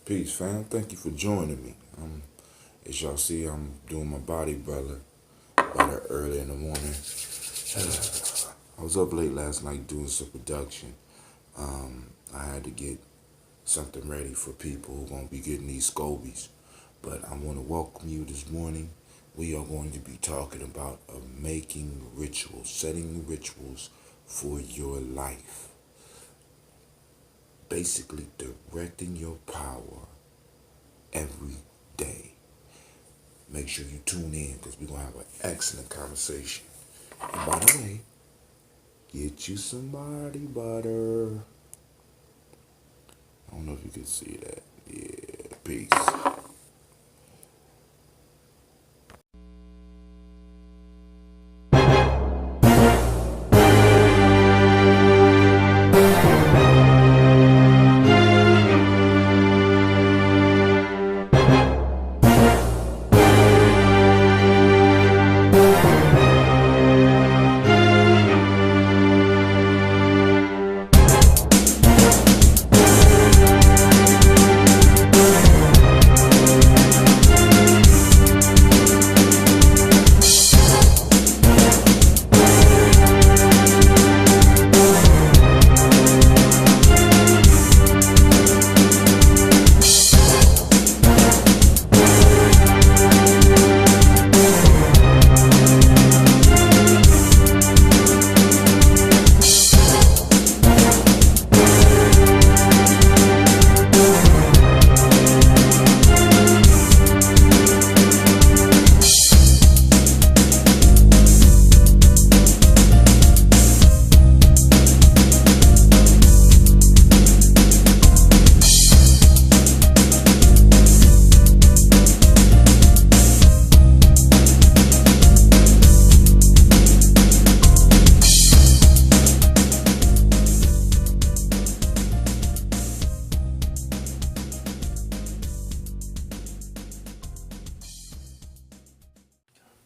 Peace, fam. Thank you for joining me. As y'all see, I'm doing my body better early in the morning. I was up late last night doing some production. I had to get something ready for people who won't be getting these scobies. But I want to welcome you this morning. We are going to be talking about making rituals, setting rituals for your life. Basically, directing your power every day. Make sure you tune in because we're going to have an excellent conversation. And by the way, get you some body butter. I don't know if you can see that. Yeah, peace.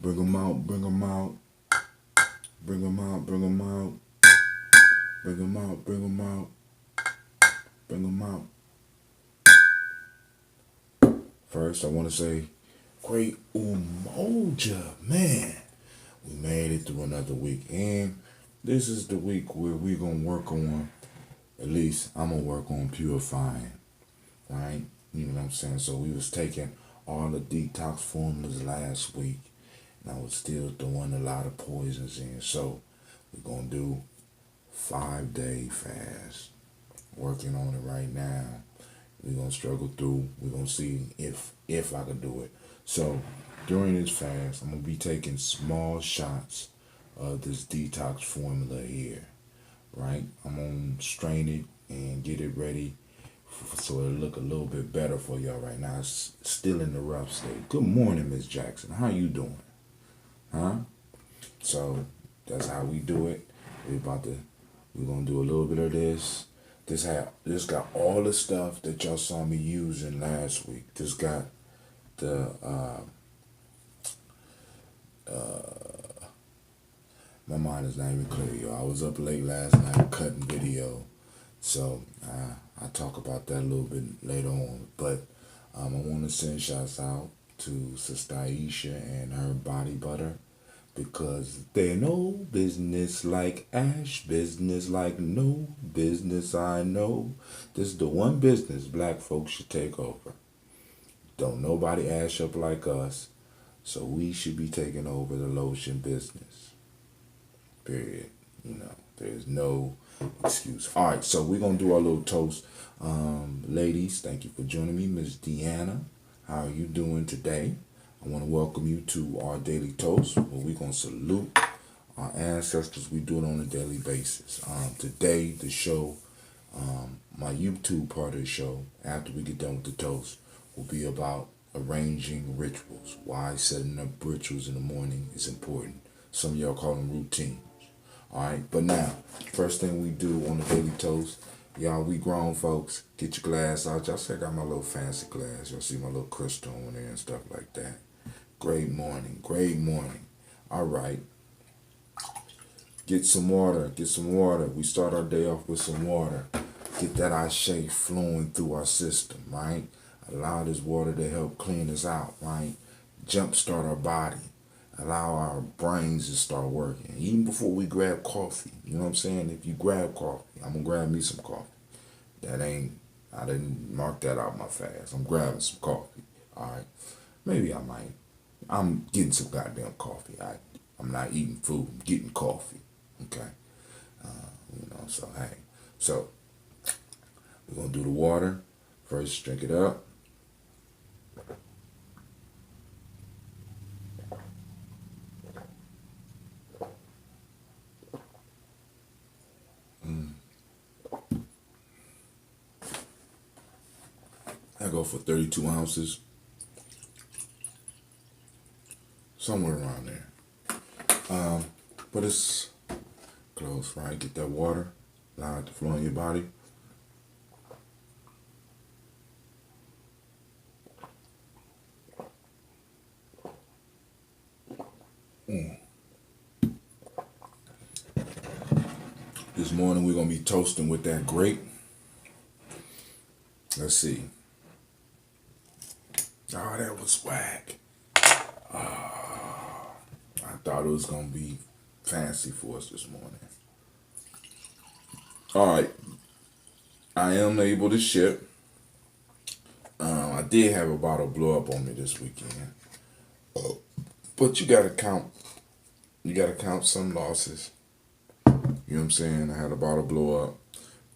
Bring them out, bring them out, bring them out, bring them out, bring them out, bring them out, bring them out. First, I want to say, great Umoja, man. We made it through another week. And this is the week where we're going to work on, at least I'm going to work on purifying, right? You know what I'm saying? So we was taking all the detox formulas last week. And I was still throwing a lot of poisons in. So we're going to do 5-day fast. Working on it right now. We're going to struggle through. We're going to see if I can do it. So during this fast, I'm going to be taking small shots of this detox formula here, right? I'm going to strain it and get it ready so it'll look a little bit better for y'all right now. It's still in the rough state. Good morning, Miss Jackson. How you doing? Huh? So that's how we do it. We're gonna do a little bit of this. This got all the stuff that y'all saw me using last week. This got the my mind is not even clear, y'all. I was up late last night cutting video, so I'll talk about that a little bit later on. But I want to send shouts out to Sister Aisha and her body butter because they know business like Ash, business like no business I know. This is the one business black folks should take over. Don't nobody ash up like us, so we should be taking over the lotion business. Period. You know, there's no excuse. All right, so we're going to do our little toast. Ladies, thank you for joining me. Miss Deanna, how are you doing today? I want to welcome you to our daily toast where we're going to salute our ancestors. We do it on a daily basis. Today, the show, my YouTube part of the show, after we get done with the toast, will be about arranging rituals. Why setting up rituals in the morning is important. Some of y'all call them routines. All right, but now, first thing we do on the daily toast, y'all, we grown folks, get your glass out. Y'all see I got my little fancy glass. Y'all see my little crystal on there and stuff like that. Great morning, great morning. All right, get some water, get some water. We start our day off with some water. Get that ashe flowing through our system, right? Allow this water to help clean us out, right? Jumpstart our body. Allow our brains to start working. Even before we grab coffee. You know what I'm saying? If you grab coffee, I'm going to grab me some coffee. I didn't mark that out my fast. I'm grabbing some coffee. All right. Maybe I might. I'm getting some goddamn coffee. I'm not eating food. I'm getting coffee. Okay. So hey. So we're going to do the water. First, drink it up. I go for 32 ounces. Somewhere around there. But it's close, right? Get that water. Allow it to flow in your body. This morning we're going to be toasting with that grape. Let's see. Oh, that was whack. I thought it was going to be fancy for us this morning. All right. I am able to ship. I did have a bottle blow up on me this weekend. But you got to count some losses. You know what I'm saying? I had a bottle blow up.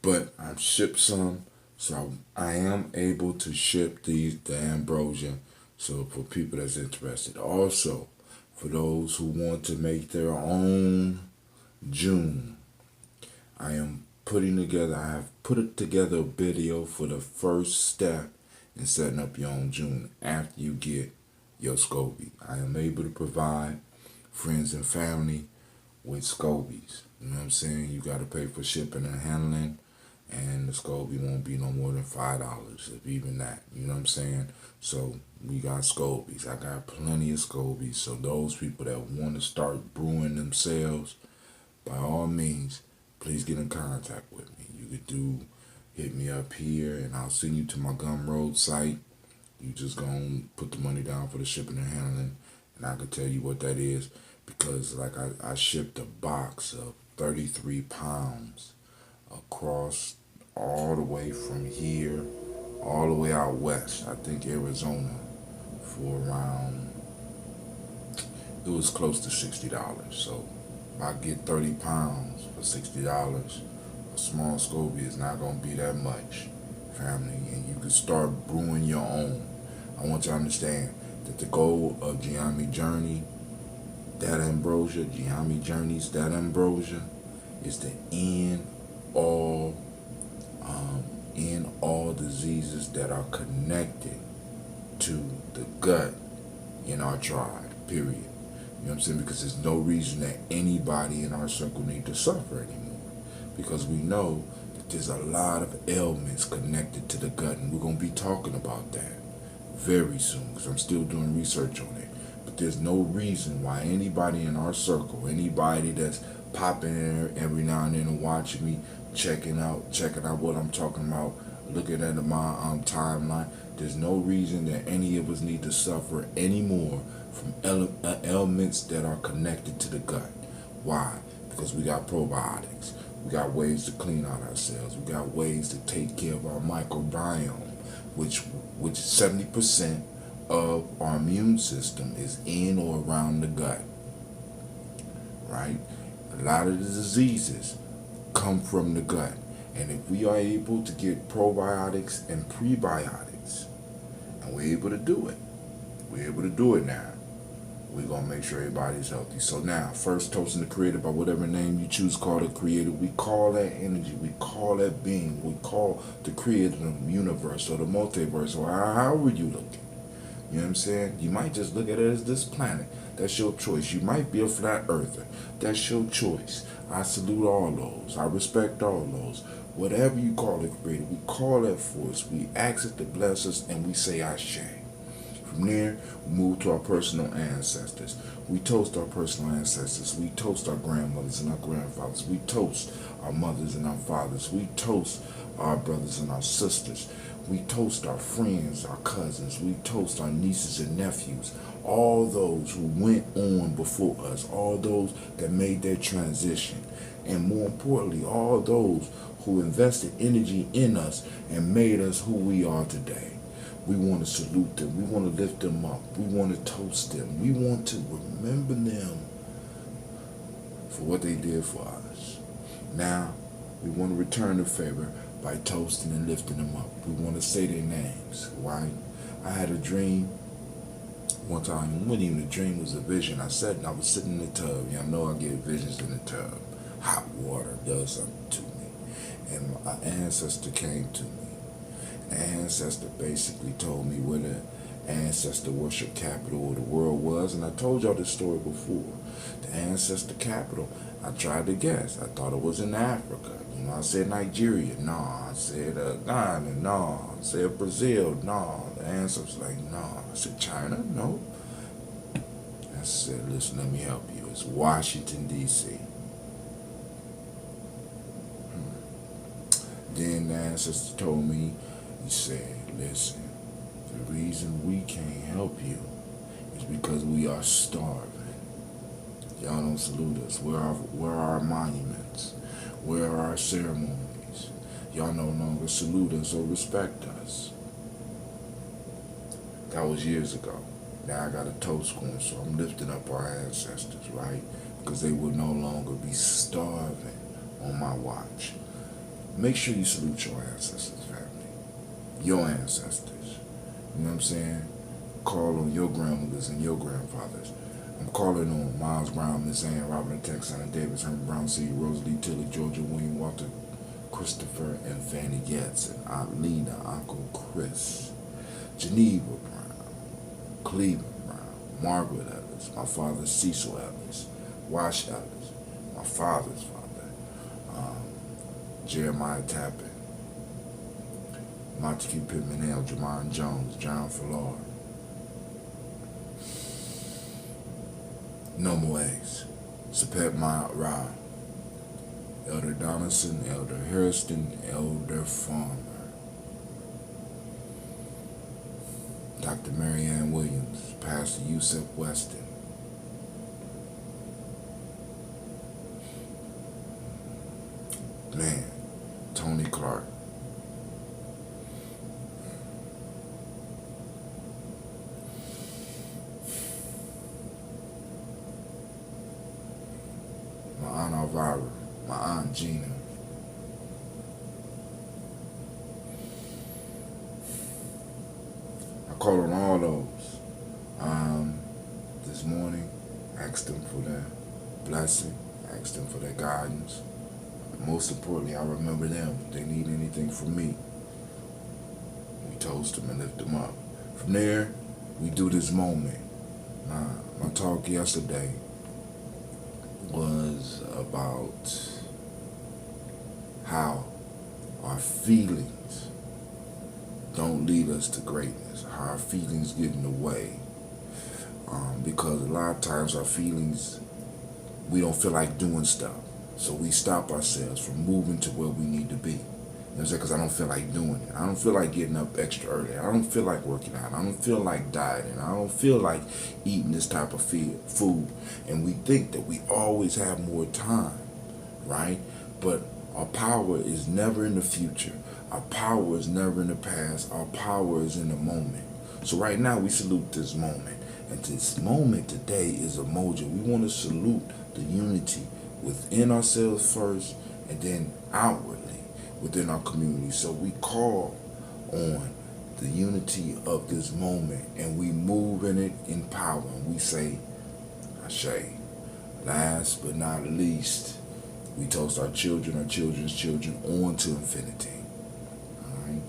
But I've shipped some. So I am able to ship the ambrosia. So for people that's interested. Also, for those who want to make their own June, I have put together a video for the first step in setting up your own June after you get your SCOBY. I am able to provide friends and family with SCOBYs. You know what I'm saying? You got to pay for shipping and handling, and the SCOBY won't be no more than $5, if even that. You know what I'm saying? So we got SCOBYs. I got plenty of SCOBYs. So those people that want to start brewing themselves, by all means, please get in contact with me. You could hit me up here, and I'll send you to my Gumroad site. You just gonna put the money down for the shipping and handling, and I can tell you what that is, because like I shipped a box of 33 pounds across all the way from here all the way out west, I think Arizona, for around, it was close to $60. So if I get 30 pounds for $60, a small SCOBY is not going to be that much, family, and you can start brewing your own. I want you to understand that the goal of gye-nyame Journey, that ambrosia, gye-nyame Journeys, that ambrosia, is to end all diseases that are connected to the gut in our tribe, period. You know what I'm saying? Because there's no reason that anybody in our circle need to suffer anymore. Because we know that there's a lot of ailments connected to the gut, and we're going to be talking about that very soon, because I'm still doing research on it. But there's no reason why anybody in our circle, anybody that's popping in there every now and then and watching me, checking out what I'm talking about, looking at my timeline, there's no reason that any of us need to suffer anymore from ailments that are connected to the gut. Why? Because we got probiotics. We got ways to clean out ourselves. We got ways to take care of our microbiome, which 70% of our immune system is in or around the gut. Right? A lot of the diseases come from the gut. And if we are able to get probiotics and prebiotics, and we're able to do it now, we're going to make sure everybody's healthy. So now, first toasting the Creator, by whatever name you choose, call the Creator. We call that energy, we call that being, we call the Creator, the universe, or the multiverse, or however you look at it. You know what I'm saying? You might just look at it as this planet. That's your choice. You might be a flat earther. That's your choice. I salute all those. I respect all those. Whatever you call it, Creator, we call that force. We ask it to bless us, and we say Ashe. From there, we move to our personal ancestors. We toast our personal ancestors. We toast our grandmothers and our grandfathers. We toast our mothers and our fathers. We toast our brothers and our sisters. We toast our friends, our cousins. We toast our nieces and nephews. All those who went on before us. All those that made their transition. And more importantly, all those who invested energy in us and made us who we are today. We want to salute them. We want to lift them up. We want to toast them. We want to remember them for what they did for us. Now, we want to return the favor by toasting and lifting them up. We want to say their names, right? I had a dream one time. It wasn't even a dream, it was a vision. I was sitting in the tub. I know I get visions in the tub. Hot water does something to me. And my ancestor came to me. The ancestor basically told me where the ancestor worship capital of the world was. And I told y'all this story before. The ancestor capital, I tried to guess. I thought it was in Africa. I said Nigeria, no. I said Ghana, no. I said Brazil, no. The answer was like, no. I said China, no. I said, listen, let me help you. It's Washington, D.C. Then the ancestor told me, he said, listen, the reason we can't help you is because we are starving. Y'all don't salute us. Where are our monuments? Where are our ceremonies? Y'all no longer salute us or respect us. That was years ago. Now I got a toast going, so I'm lifting up our ancestors, right? Because they will no longer be starving on my watch. Make sure you salute your ancestors, family. Your ancestors. You know what I'm saying? Call on your grandmothers and your grandfathers. I'm calling on Miles Brown, Miss Ann, Robin Texan, Davis, Herman Brown, C. Rosalie Tilley, Georgia William, Walter, Christopher, and Fanny Yetson, Aunt Lena, Uncle Chris, Geneva Brown, Cleveland Brown, Margaret Ellis, my father Cecil Ellis, Wash Ellis, my father's father, Jeremiah Tappan, Montague Pittman Hill, Jamon Jones, John Fallard. No more A's. Sapet Ra, Elder Donaldson, Elder Harrison, Elder Farmer, Dr. Mary Ann Williams, Pastor Yusef Weston, man, Tony Clark, my Aunt Elvira, my Aunt Gina, I called on all those this morning, asked them for their blessing, asked them for their guidance. Most importantly, I remember them. If they need anything from me, we toast them and lift them up. From there, we do this moment. My talk yesterday was about how our feelings don't lead us to greatness, how our feelings get in the way. Because a lot of times our feelings, we don't feel like doing stuff. So we stop ourselves from moving to where we need to be. You know what I'm saying? Because I don't feel like doing it. I don't feel like getting up extra early. I don't feel like working out. I don't feel like dieting. I don't feel like eating this type of food. And we think that we always have more time, right? But our power is never in the future. Our power is never in the past. Our power is in the moment. So right now we salute this moment. And this moment today is Umoja. We want to salute the unity within ourselves first and then outwardly within our community. So we call on the unity of this moment and we move in it in power. And we say, Ashe. Last but not least, we toast our children, our children's children on to infinity. All right?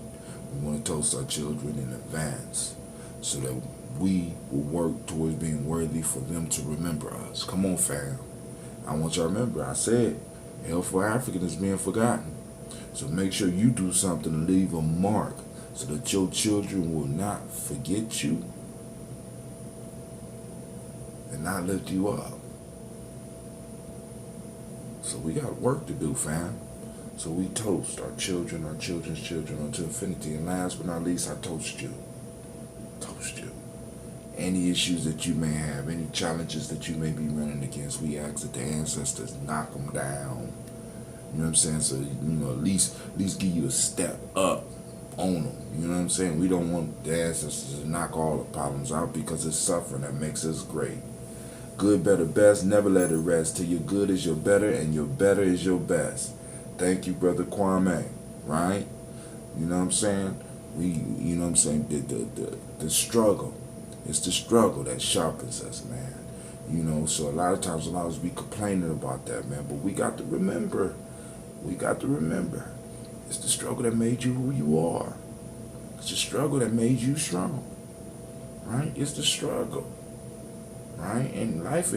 We want to toast our children in advance so that we will work towards being worthy for them to remember us. Come on, fam. I want y'all to remember, I said, hell for African is being forgotten. So make sure you do something to leave a mark so that your children will not forget you and not lift you up. So we got work to do, fam. So we toast our children, our children's children unto infinity. And last but not least, I toast you. Toast you. Any issues that you may have, any challenges that you may be running against, we ask that the ancestors knock them down. You know what I'm saying? So, at least give you a step up on them. You know what I'm saying? We don't want the ancestors to knock all the problems out, because it's suffering that makes us great. Good, better, best. Never let it rest till your good is your better and your better is your best. Thank you, Brother Kwame. Right? You know what I'm saying? You know what I'm saying? The struggle. It's the struggle that sharpens us, man. So a lot of times we complaining about that, man. But we got to remember. It's the struggle that made you who you are. It's the struggle that made you strong. Right? It's the struggle. Right? And life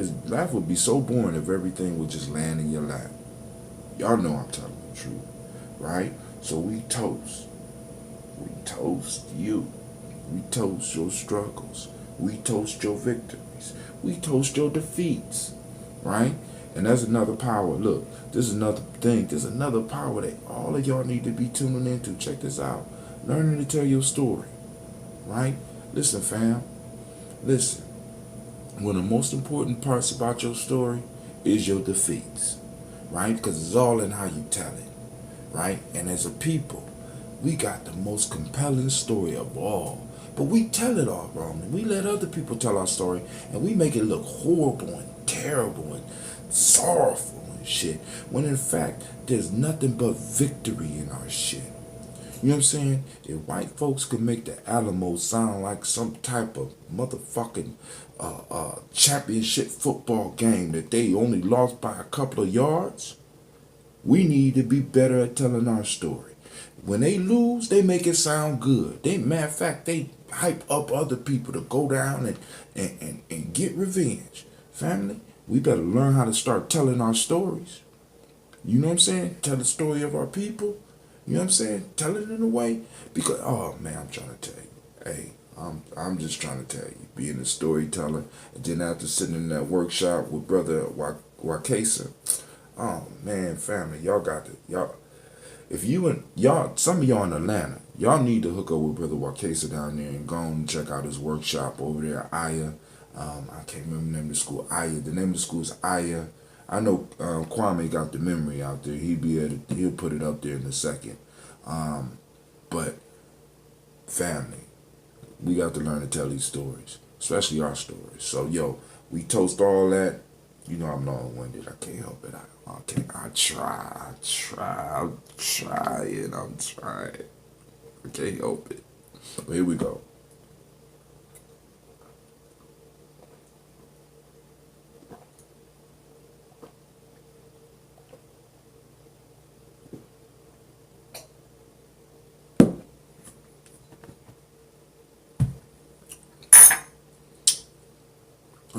would be so boring if everything would just land in your lap. Y'all know I'm telling the truth. Right? So we toast. We toast you. We toast your struggles. We toast your victories. We toast your defeats. Right? And that's another power. Look, this is another thing. There's another power that all of y'all need to be tuning into. Check this out. Learning to tell your story. Right? Listen, fam. Listen. One of the most important parts about your story is your defeats. Right? Because it's all in how you tell it. Right? And as a people, we got the most compelling story of all. But we tell it all wrong. We let other people tell our story, and we make it look horrible and terrible and sorrowful and shit. When in fact, there's nothing but victory in our shit. You know what I'm saying? If white folks could make the Alamo sound like some type of motherfucking championship football game that they only lost by a couple of yards, we need to be better at telling our story. When they lose, they make it sound good. Matter of fact, they hype up other people to go down and get revenge. Family, we better learn how to start telling our stories. You know what I'm saying? Tell the story of our people. You know what I'm saying? Tell it in a way. Because, oh man, I'm trying to tell you. Hey, I'm just trying to tell you. Being a storyteller, and then after sitting in that workshop with Brother Wakesa, oh man, family, y'all got to, if you and y'all, some of y'all in Atlanta, y'all need to hook up with Brother Wakesa down there and go and check out his workshop over there, Aya. I can't remember the name of the school. Aya. The name of the school is Aya. I know Kwame got the memory out there. He'll put it up there in a second. But family, we got to learn to tell these stories, especially our stories. So we toast all that. You know I'm long-winded. I can't help it. I'm trying. I can't help it. But here we go.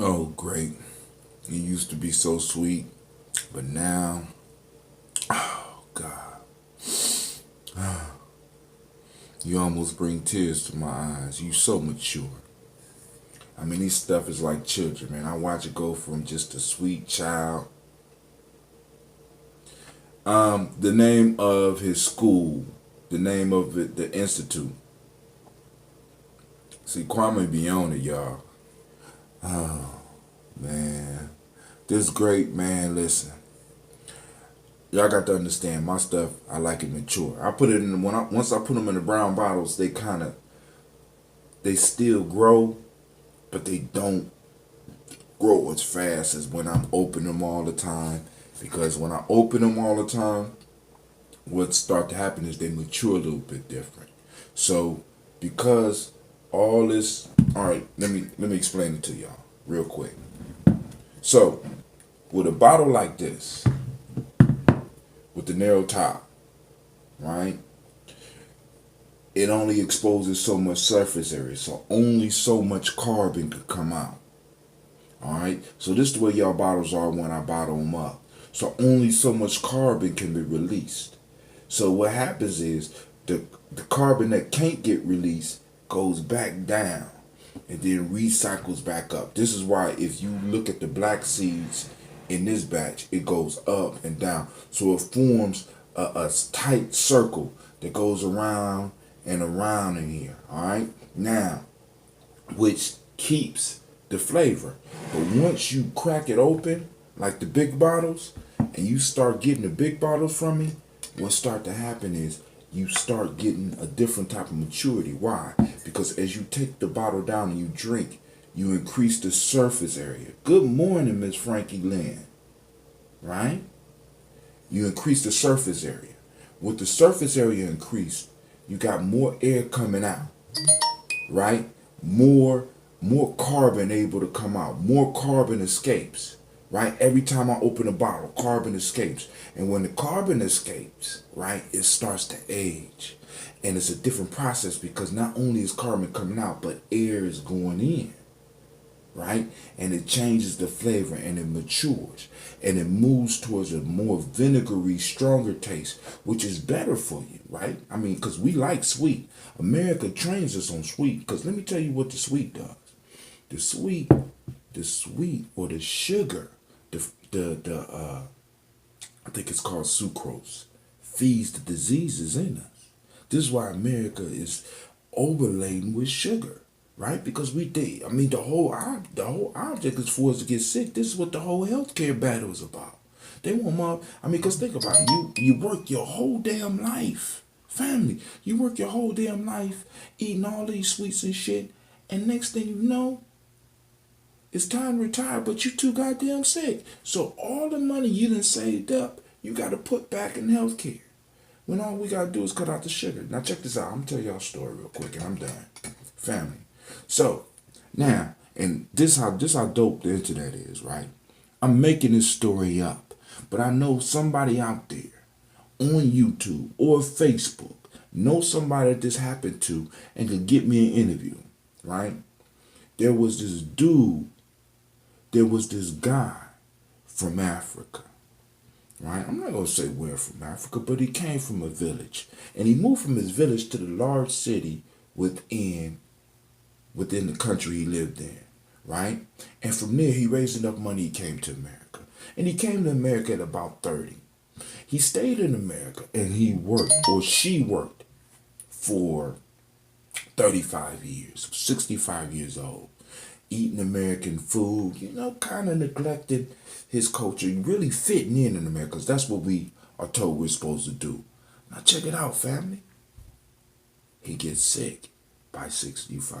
Oh, great. It used to be so sweet, but now, oh, God. You almost bring tears to my eyes. You so mature. I mean, this stuff is like children, man. I watch it go from just a sweet child. The name of his school, the name of it, the institute. See, Kwame be on it, y'all. Oh, man. This great, man, listen. Y'all got to understand, my stuff, I like it mature. I put it in, once I put them in the brown bottles, they still grow, but they don't grow as fast as when I'm opening them all the time. Because when I open them all the time, what start to happen is they mature a little bit different. So, because all this, all right, let me explain it to y'all real quick. So, with a bottle like this, with the narrow top, right? It only exposes so much surface area, so only so much carbon could come out. All right, so this is the way y'all bottles are when I bottle them up. So only so much carbon can be released. So what happens is the carbon that can't get released goes back down and then recycles back up. This is why if you look at the black seeds in this batch, it goes up and down. So it forms a tight circle that goes around and around in here. All right. Now, which keeps the flavor. But once you crack it open, like the big bottles, and you start getting the big bottles from me, what start to happen is you start getting a different type of maturity. Why? Because as you take the bottle down and you drink, you increase the surface area. Good morning, Miss Frankie Lynn. Right? You increase the surface area. With the surface area increased, you got more air coming out. Right? More carbon able to come out. More carbon escapes. Right? Every time I open a bottle, carbon escapes. And when the carbon escapes, right, it starts to age. And it's a different process because not only is carbon coming out, but air is going in. Right? And it changes the flavor and it matures. And it moves towards a more vinegary, stronger taste, which is better for you, right? I mean, because we like sweet. America trains us on sweet. Because let me tell you what the sweet does. The sweet or the sugar, I think it's called sucrose, feeds the diseases in us. This is why America is overladen with sugar, right? Because the whole object is for us to get sick. This is what the whole healthcare battle is about. They want more. Because think about it. You work your whole damn life, family. You work your whole damn life eating all these sweets and shit, and next thing you know, it's time to retire, but you too goddamn sick. So all the money you done saved up, you got to put back in healthcare. When all we got to do is cut out the sugar. Now check this out. I'm going to tell y'all a story real quick and I'm done. Family. So now, and this how dope the internet is, right? I'm making this story up, but I know somebody out there on YouTube or Facebook know somebody that this happened to and could get me an interview, right? There was this guy from Africa, right? I'm not going to say where from Africa, but he came from a village. And he moved from his village to the large city within the country he lived in, right? And from there, he raised enough money, he came to America. And he came to America at about 30. He stayed in America and he worked, or she worked, for 35 years, 65 years old, eating American food, kind of neglected his culture, really fitting in America, because that's what we are told we're supposed to do. Now check it out, family. He gets sick by 65.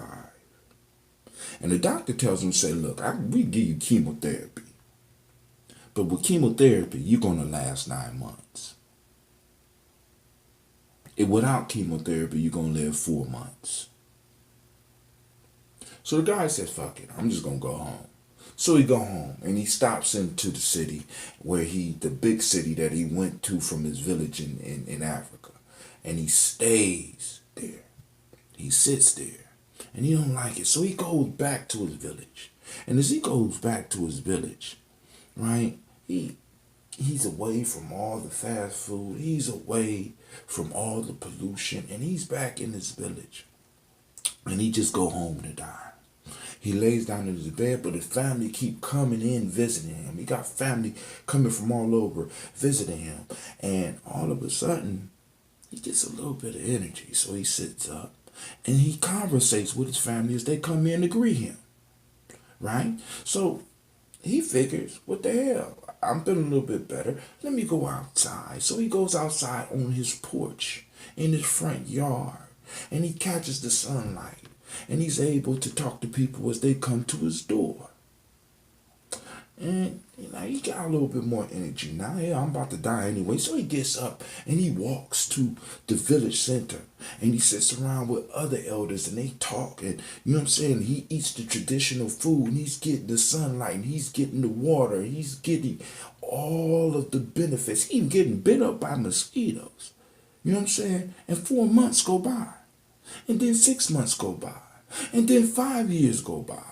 And the doctor tells him, say, look, we give you chemotherapy. But with chemotherapy, you're going to last 9 months. Without chemotherapy, you're going to live 4 months. So the guy says, fuck it, I'm just going to go home. So he go home and he stops into the city the big city that he went to from his village in Africa. And he stays there. He sits there and he don't like it. So he goes back to his village. And as he goes back to his village, right, he's away from all the fast food. He's away from all the pollution. And he's back in his village. And he just go home to die. He lays down in his bed, but his family keep coming in, visiting him. He got family coming from all over, visiting him. And all of a sudden, he gets a little bit of energy. So he sits up and he conversates with his family as they come in to greet him. Right? So he figures, what the hell? I'm feeling a little bit better. Let me go outside. So he goes outside on his porch in his front yard. And he catches the sunlight. And he's able to talk to people as they come to his door. And he got a little bit more energy now. Yeah, I'm about to die anyway. So he gets up and he walks to the village center. And he sits around with other elders and they talk. And you know what I'm saying? He eats the traditional food and he's getting the sunlight and he's getting the water. And he's getting all of the benefits. He's even getting bit up by mosquitoes. You know what I'm saying? And 4 months go by. And then 6 months go by. And then 5 years go by.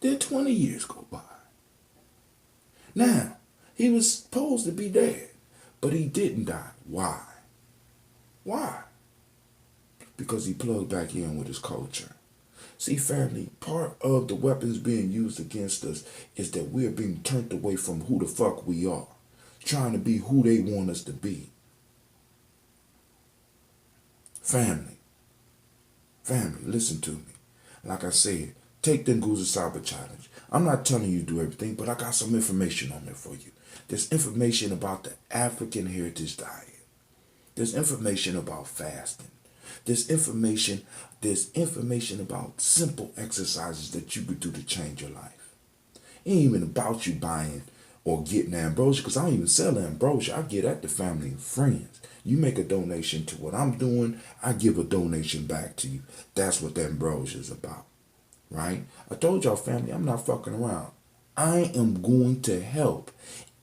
Then 20 years go by. Now, he was supposed to be dead, but he didn't die. Why? Why? Because he plugged back in with his culture. See, family, part of the weapons being used against us is that we're being turned away from who the fuck we are. trying to be who they want us to be. Family, listen to me. Like I said, take the Nguza Saba challenge. I'm not telling you to do everything, but I got some information on there for you. There's information about the African heritage diet. There's information about fasting. There's information about simple exercises that you could do to change your life. It ain't even about you buying or getting ambrosia, because I don't even sell ambrosia. I get at the family and friends. You make a donation to what I'm doing, I give a donation back to you. That's what the ambrosia is about, right? I told y'all, family, I'm not fucking around. I am going to help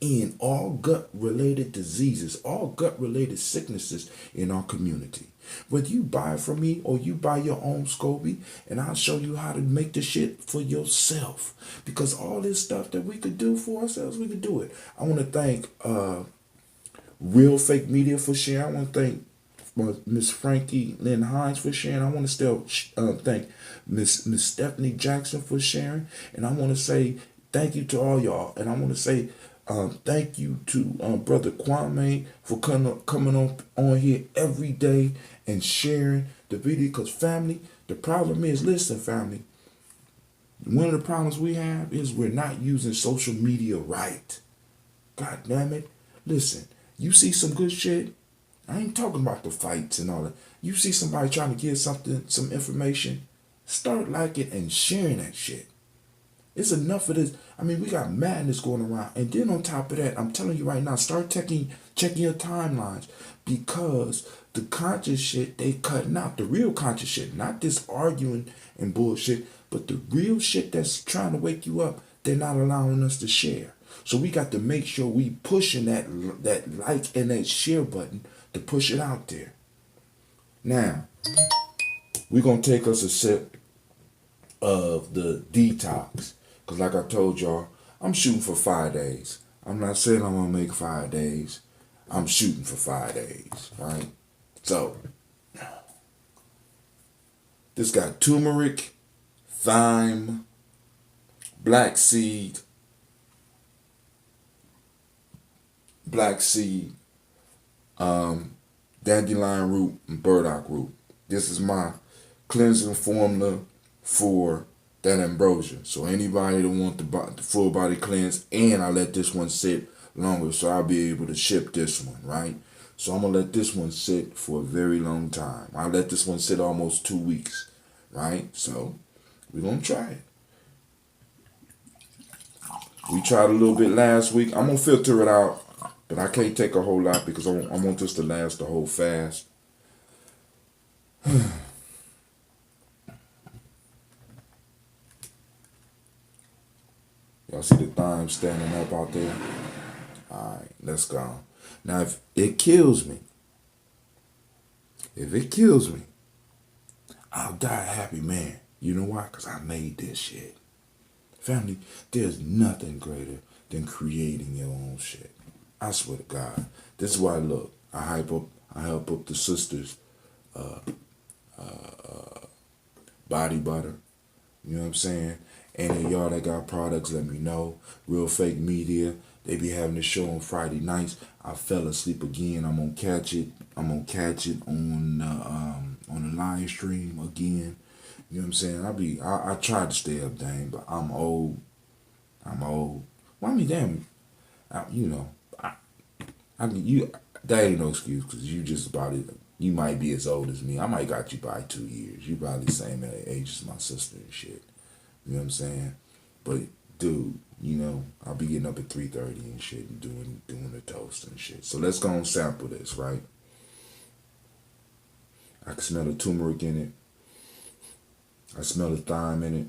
in all gut-related diseases, all gut-related sicknesses in our community. Whether you buy it from me or you buy your own SCOBY, and I'll show you how to make the shit for yourself. Because all this stuff that we could do for ourselves, we could do it. I want to thank Real Fake Media for sharing. I want to thank Miss Frankie Lynn Hines for sharing. I want to still thank Miss Stephanie Jackson for sharing. And I want to say thank you to all y'all. And I want to say thank you to Brother Kwame for coming on here every day and sharing the video. Because family, the problem is, listen, family, one of the problems we have is we're not using social media right. God damn it. Listen, you see some good shit, I ain't talking about the fights and all that. You see somebody trying to get something, some information, start liking and sharing that shit. It's enough of this. I mean, we got madness going around. And then on top of that, I'm telling you right now, start checking your timelines. Because the conscious shit, they cutting out. The real conscious shit. Not this arguing and bullshit. But the real shit that's trying to wake you up, they're not allowing us to share. So we got to make sure we pushing that like and that share button to push it out there. Now, we're going to take us a sip of the detox. Because like I told y'all, I'm shooting for 5 days. I'm not saying I'm going to make 5 days. I'm shooting for 5 days, right? So, this got turmeric, thyme, black seed, dandelion root, and burdock root. This is my cleansing formula for that ambrosia. So anybody that want the full body cleanse, and I let this one sit longer, so I'll be able to ship this one, right? So I'm gonna let this one sit for a very long time. I let this one sit almost 2 weeks, right? So we're gonna try it. We tried a little bit last week. I'm gonna filter it out, but I can't take a whole lot because I want this to last the whole fast. Y'all see the thyme standing up out there? Alright, let's go. Now, if it kills me, I'll die a happy man. You know why? Because I made this shit. Family, there's nothing greater than creating your own shit. I swear to God. This is why, look, I help up the sisters' body butter. You know what I'm saying? Any of y'all that got products, let me know. Real Fake Media, they be having the show on Friday nights. I fell asleep again. I'm gonna catch it. On the live stream again. You know what I'm saying? I tried to stay up, dang, but I'm old. Well, I mean, damn, that ain't no excuse, because you just about it. You might be as old as me. I might got you by 2 years. You probably the same age as my sister and shit. You know what I'm saying? But dude, I'll be getting up at 3:30 and shit and doing the toast and shit. So let's go and sample this, right? I can smell the turmeric in it. I smell the thyme in it.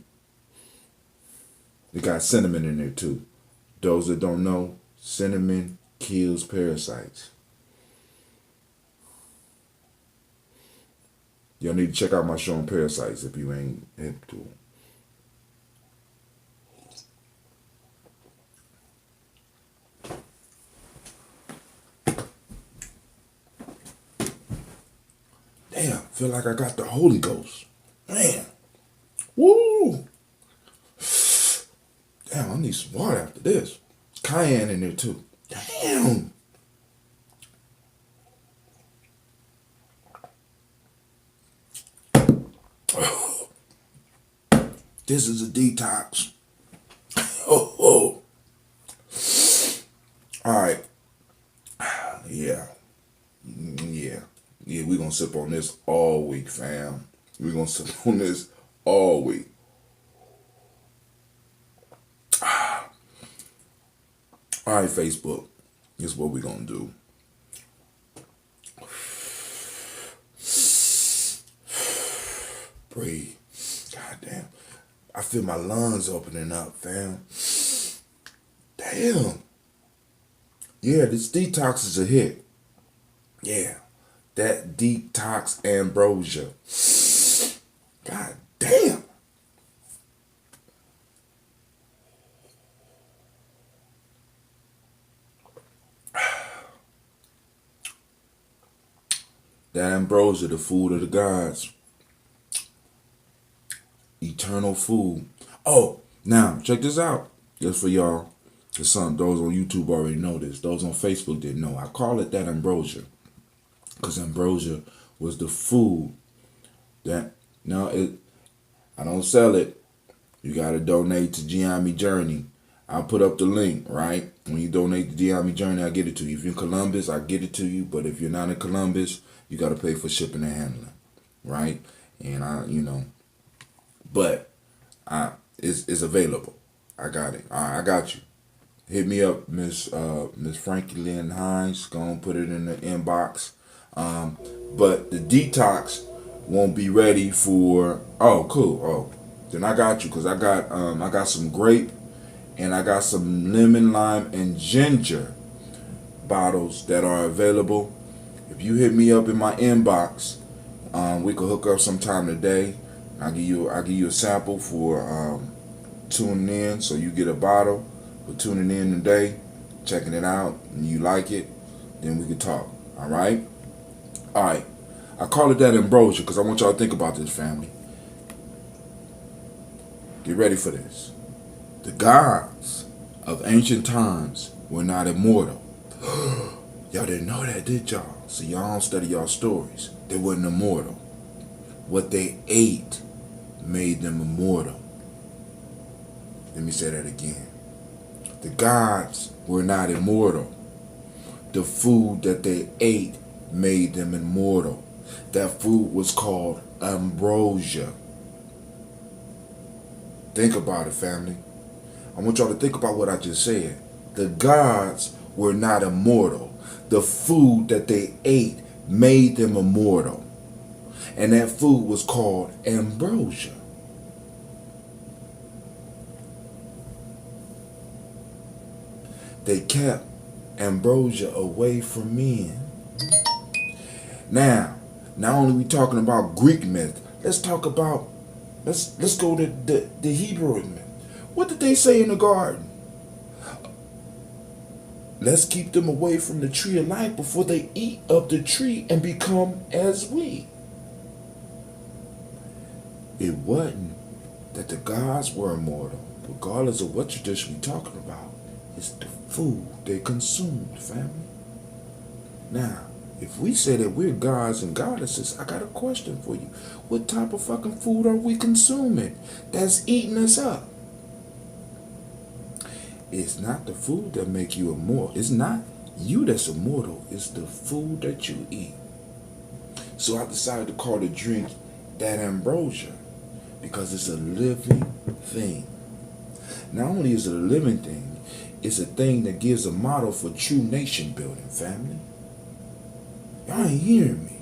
It got cinnamon in there too. Those that don't know, cinnamon kills parasites. Y'all need to check out my show on parasites if you ain't hip to them. Damn, feel like I got the Holy Ghost. Man. Woo! Damn, I need some water after this. Cayenne in there too. Damn. Damn. This is a detox. Oh. All right. Yeah. Yeah, we're going to sip on this all week, fam. We're going to sip on this all week. All right, Facebook. This is what we're going to do. Breathe. God damn. I feel my lungs opening up, fam. Damn. Yeah, this detox is a hit. Yeah. That detox ambrosia. God damn. That ambrosia, the food of the gods. Eternal food. Oh, now check this out. Just for y'all. Those on YouTube already know this. Those on Facebook didn't know. I call it that ambrosia. Because ambrosia was the food that, now I don't sell it. You got to donate to gye-nyame Journey. I'll put up the link, right? When you donate to gye-nyame Journey, I get it to you. If you're in Columbus, I get it to you. But if you're not in Columbus, you got to pay for shipping and handling, right? And but it's available. I got it. I got you. Hit me up, Miss Frankie Lynn Hines. Go and put it in the inbox. But the detox won't be ready for. Oh, cool. Oh, then I got you, because I got some grape and I got some lemon, lime, and ginger bottles that are available. If you hit me up in my inbox, we could hook up sometime today. I'll give you a sample for tuning in, so you get a bottle for tuning in today, checking it out, and you like it, then we can talk. All right. I call it that ambrosia because I want y'all to think about this, family. Get ready for this. The gods of ancient times were not immortal. Y'all didn't know that, did y'all? So y'all don't study y'all stories. They weren't immortal. What they ate made them immortal. Let me say that again. The gods were not immortal. The food that they ate made them immortal. That food was called ambrosia. Think about it, family. I want y'all to think about what I just said. The gods were not immortal. The food that they ate made them immortal. And that food was called ambrosia. They kept ambrosia away from men. Now, not only we talking about Greek myth, let's go to the Hebrew myth. What did they say in the garden? Let's keep them away from the tree of life before they eat of the tree and become as we. It wasn't that the gods were immortal, regardless of what tradition we're talking about. It's the food they consumed, family. Now, if we say that we're gods and goddesses, I got a question for you. What type of fucking food are we consuming that's eating us up? It's not the food that make you immortal. It's not you that's immortal. It's the food that you eat. So I decided to call the drink that ambrosia because it's a living thing. Not only is it a living thing, it's a thing that gives a model for true nation building, family. Y'all ain't hearing me.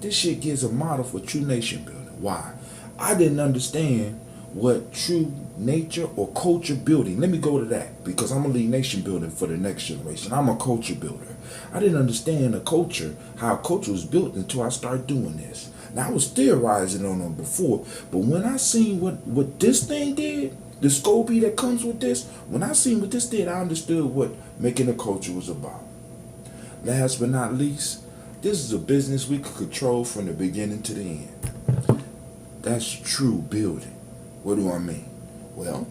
This shit gives a model for true nation building. Why? I didn't understand what true nature or culture building. Let me go to that because I'm going to lead nation building for the next generation. I'm a culture builder. I didn't understand the culture, how culture was built until I started doing this. Now, I was theorizing on them before, but when I seen what this thing did, the SCOBY that comes with this, when I seen what this did, I understood what making a culture was about. Last but not least, this is a business we could control from the beginning to the end. That's true building. What do I mean? Well,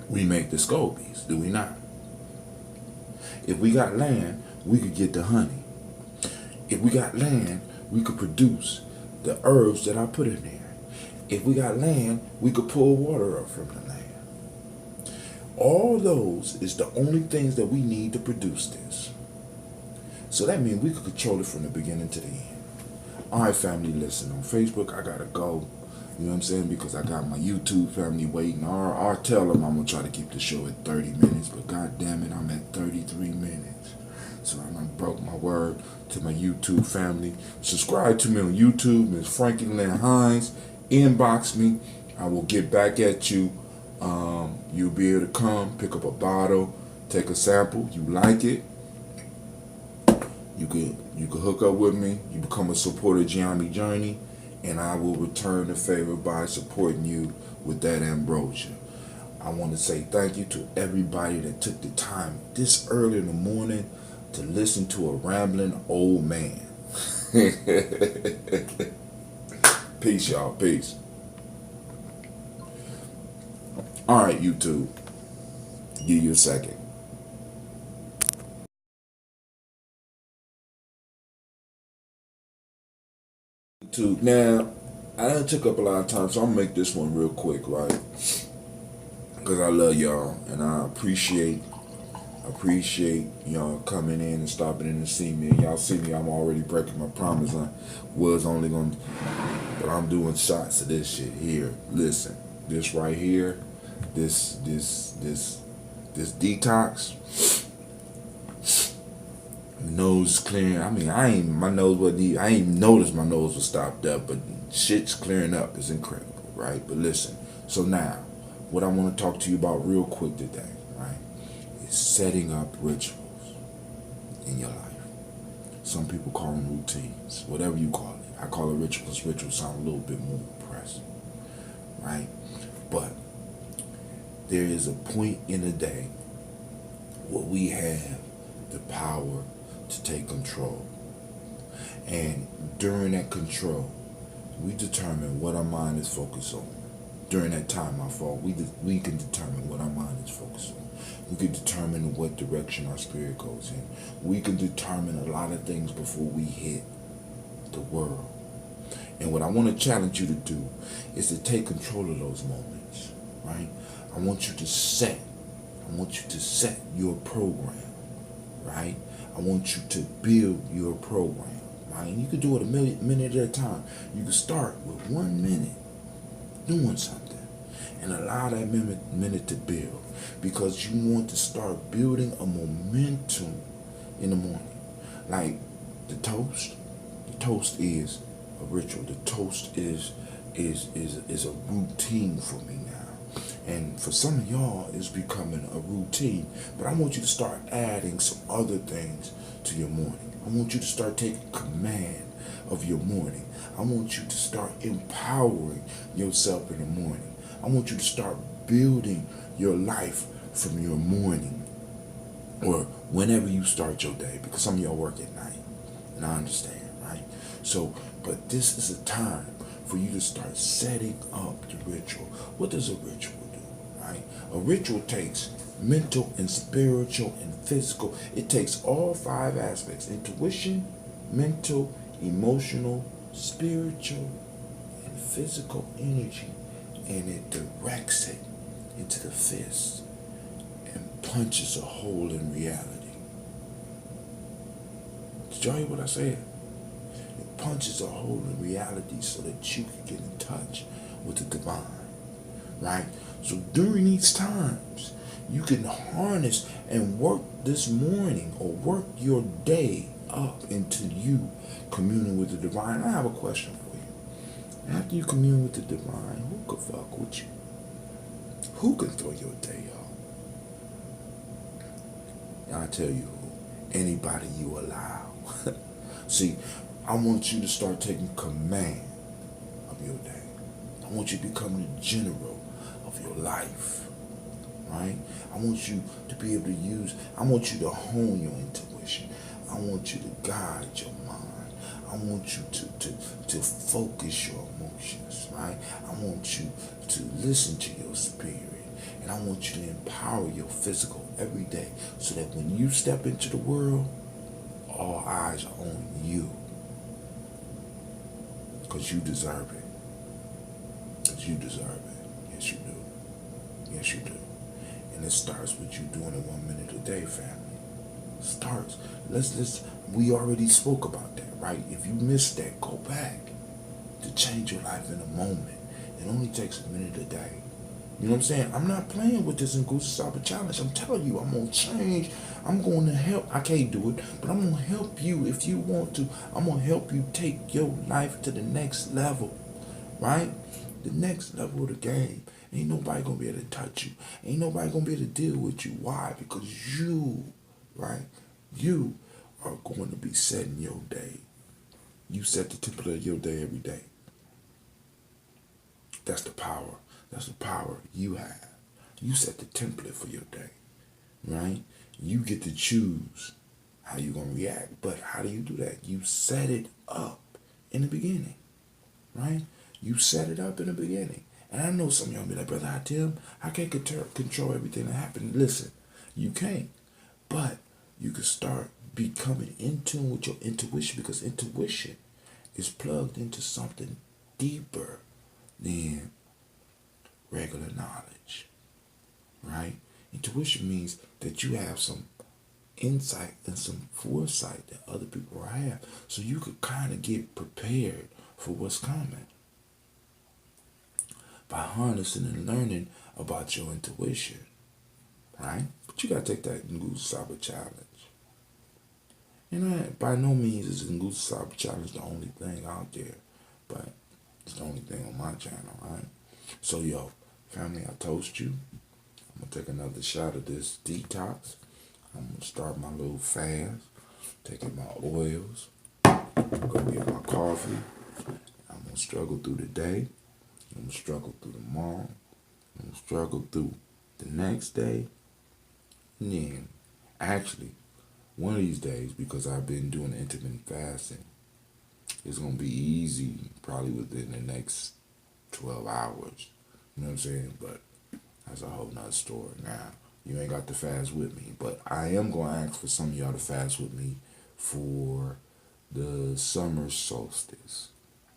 we make the SCOBYs, do we not? If we got land, we could get the honey. If we got land, we could produce the herbs that I put in there. If we got land, we could pull water up from the land. All those is the only things that we need to produce this. So that means we could control it from the beginning to the end. All right, family, listen, on Facebook, I gotta go. You know what I'm saying? Because I got my YouTube family waiting. I'll tell them I'm gonna try to keep the show at 30 minutes, but god damn it, I'm at 33 minutes. So I done broke my word to my YouTube family. Subscribe to me on YouTube, Miss Frankie Lynn Hines. Inbox me. I will get back at you. You'll be able to come, pick up a bottle, take a sample. You like it, you could hook up with me. You become a supporter of gye-nyame Journey, and I will return the favor by supporting you with that ambrosia. I want to say thank you to everybody that took the time this early in the morning to listen to a rambling old man. Peace, y'all. Peace. All right, YouTube. Give you a second. Now, I done took up a lot of time, so I'm gonna make this one real quick, right? Because I love y'all, and I appreciate y'all coming in and stopping in to see me. And y'all see me, I'm already breaking my promise. I was only gonna, but I'm doing shots of this shit here. Listen, this right here, this detox, nose clearing. I mean, I ain't noticed my nose was stopped up, but shit's clearing up. It's incredible, right? But listen, so now, what I want to talk to you about real quick today, right, is setting up rituals in your life. Some people call them routines, whatever you call it. I call it rituals. Rituals sound a little bit more impressive, right? But there is a point in the day where we have the power to take control. And during that control, we determine what our mind is focused on. During that time, we can determine what our mind is focused on. We can determine what direction our spirit goes in. We can determine a lot of things before we hit the world. And what I want to challenge you to do is to take control of those moments, right? I want you to set your program, right? I want you to build your program, right? And you can do it a minute at a time. You can start with 1 minute doing something and allow that minute to build, because you want to start building a momentum in the morning. Like the toast is a ritual. The toast is a routine for me now. And for some of y'all, it's becoming a routine. But I want you to start adding some other things to your morning. I want you to start taking command of your morning. I want you to start empowering yourself in the morning. I want you to start building your life from your morning, or whenever you start your day, because some of y'all work at night, and I understand, right? So, but this is a time for you to start setting up the ritual. What does a ritual do, right? A ritual takes mental and spiritual and physical. It takes all 5 aspects: intuition, mental, emotional, spiritual, and physical energy, and it directs it into the fist and punches a hole in reality. Did y'all hear what I said? It punches a hole in reality so that you can get in touch with the divine, right? So during these times, you can harness and work this morning, or work your day up into you communing with the divine. I have a question for you. After you commune with the divine, who could fuck with you? Who can throw your day off? I'll tell you who. Anybody you allow. See, I want you to start taking command of your day. I want you to become the general of your life, right? I want you to be able to I want you to hone your intuition. I want you to guide your mind. I want you to focus your emotions, right? I want you to listen to your spirit. And I want you to empower your physical every day, so that when you step into the world, all eyes are on you. Because you deserve it. Because you deserve it. Yes, you do. Yes, you do. And it starts with you doing it 1 minute a day, family. Starts. Let's we already spoke about that, right? If you missed that, go back to change your life in a moment. It only takes a minute a day. You know what I'm saying? I'm not playing with this Nguzi Saba challenge. I'm telling you, I'm gonna change. I'm going to help. I can't do it, but I'm gonna help you if you want to. I'm gonna help you take your life to the next level, right? The next level of the game. Ain't nobody gonna be able to touch you. Ain't nobody gonna be able to deal with you. Why? Because you, right? You are going to be setting your day. You set the template of your day every day. That's the power. That's the power you have. You set the template for your day, right? You get to choose how you're going to react. But how do you do that? You set it up in the beginning, right? You set it up in the beginning. And I know some of y'all be like, Brother Tim, I can't control everything that happens. Listen, you can't. But you can start becoming in tune with your intuition, because intuition is plugged into something deeper than regular knowledge, right? Intuition means that you have some insight and some foresight that other people have, so you could kind of get prepared for what's coming by harnessing and learning about your intuition, right? But you gotta take that Nguzi Saba challenge. And by no means is the Nguzi Saba challenge the only thing out there, but it's the only thing on my channel, right? So yo, family, I toast you. I'm gonna take another shot of this detox. I'm gonna start my little fast, taking my oils, go get my coffee. I'm gonna struggle through the day. I'm gonna struggle through tomorrow. I'm gonna struggle through the next day. And then, actually, one of these days, because I've been doing intermittent fasting, it's gonna be easy probably within the next 12 hours. You know what I'm saying? But that's a whole nother story now. You ain't got to fast with me, but I am going to ask for some of y'all to fast with me for the summer solstice.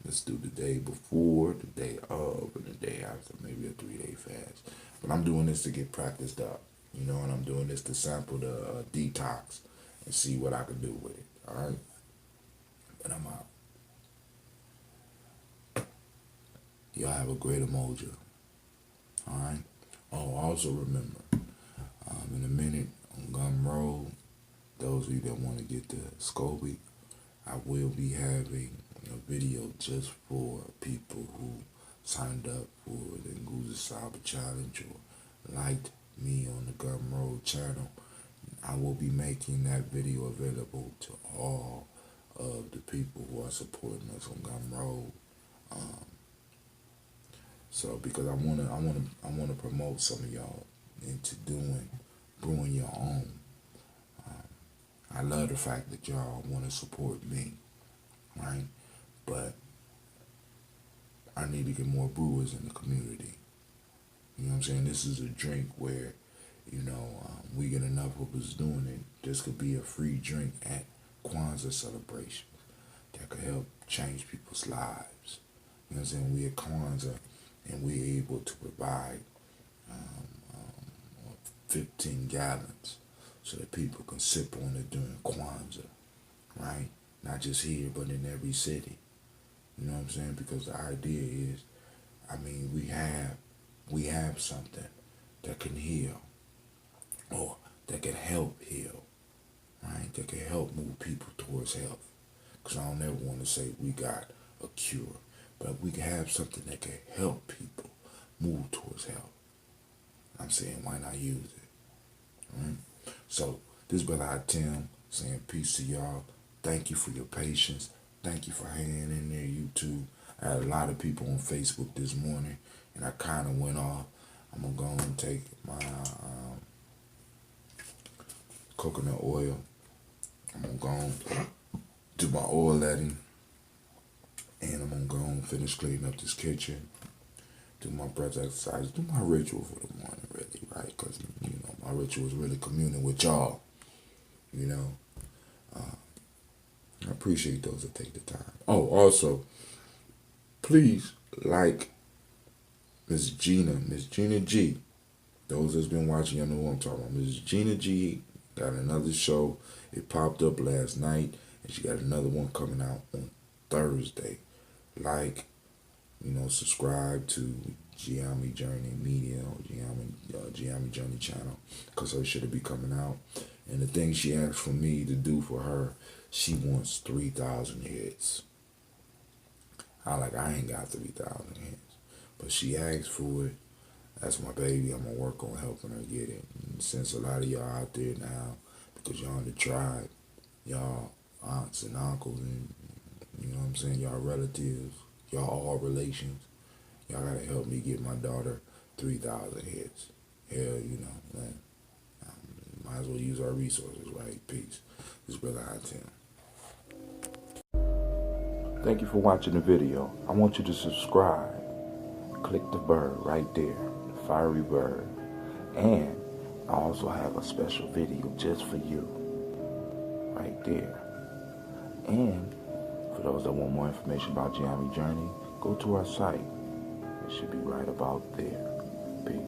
Let's do the day before, the day of, and the day after, maybe a 3-day fast. But I'm doing this to get practiced up, you know, and I'm doing this to sample the detox and see what I can do with it, all right? But I'm out. Y'all have a great Umoja, all right? Oh, also remember, in a minute on Gumroad, those of you that want to get the SCOBY, I will be having a video just for people who signed up for the Nguzi Saba Challenge or liked me on the Gumroad channel. I will be making that video available to all of the people who are supporting us on Gumroad. So because I wanna promote some of y'all into brewing your own. I love the fact that y'all want to support me, right? But I need to get more brewers in the community. You know what I'm saying? This is a drink where, you know, we get enough of us doing it. This could be a free drink at Kwanzaa celebration that could help change people's lives. You know what I'm saying? We at Kwanzaa and we're able to provide 15 gallons so that people can sip on it during Kwanzaa, right? Not just here, but in every city. You know what I'm saying? Because the idea is, I mean, we have something that can heal, or that can help heal, right? That can help move people towards health. Because I don't ever want to say we got a cure, but we can have something that can help people move towards health. I'm saying, why not use it, right? So, this brother Tim saying peace to y'all. Thank you for your patience. Thank you for hanging in there, YouTube. I had a lot of people on Facebook this morning, and I kind of went off. I'm going to go and take my coconut oil. I'm going to go and do my oil letting, and I'm going to go and finish cleaning up this kitchen, do my breath exercise, do my ritual for the morning, really, right? Because, you know, My ritual is really communing with y'all. You know, I appreciate those that take the time. Oh, also, please like Miss Gina G. Those that's been watching, you know what I'm talking about. Miss Gina G got another show. It popped up last night, and she got another one coming out on Thursday. Like, subscribe to gye-nyame Journey Media or gye-nyame Journey channel, because her shit'll be coming out. And the thing she asked for me to do for her, she wants 3,000 hits. I ain't got 3,000 hits, but she asked for it. That's my baby. I'm gonna work on helping her get it. And since a lot of y'all out there now, because y'all in the tribe, y'all aunts and uncles, and you know what I'm saying, y'all relatives, y'all all relations, y'all gotta help me get my daughter 3,000 hits. Hell, man, might as well use our resources, right? Peace. This brother Hatim. Thank you for watching the video. I want you to subscribe. Click the bird right there, the fiery bird. And I also have a special video just for you, right there. And for those that want more information about gye-nyame Journey, go to our site. It should be right about there.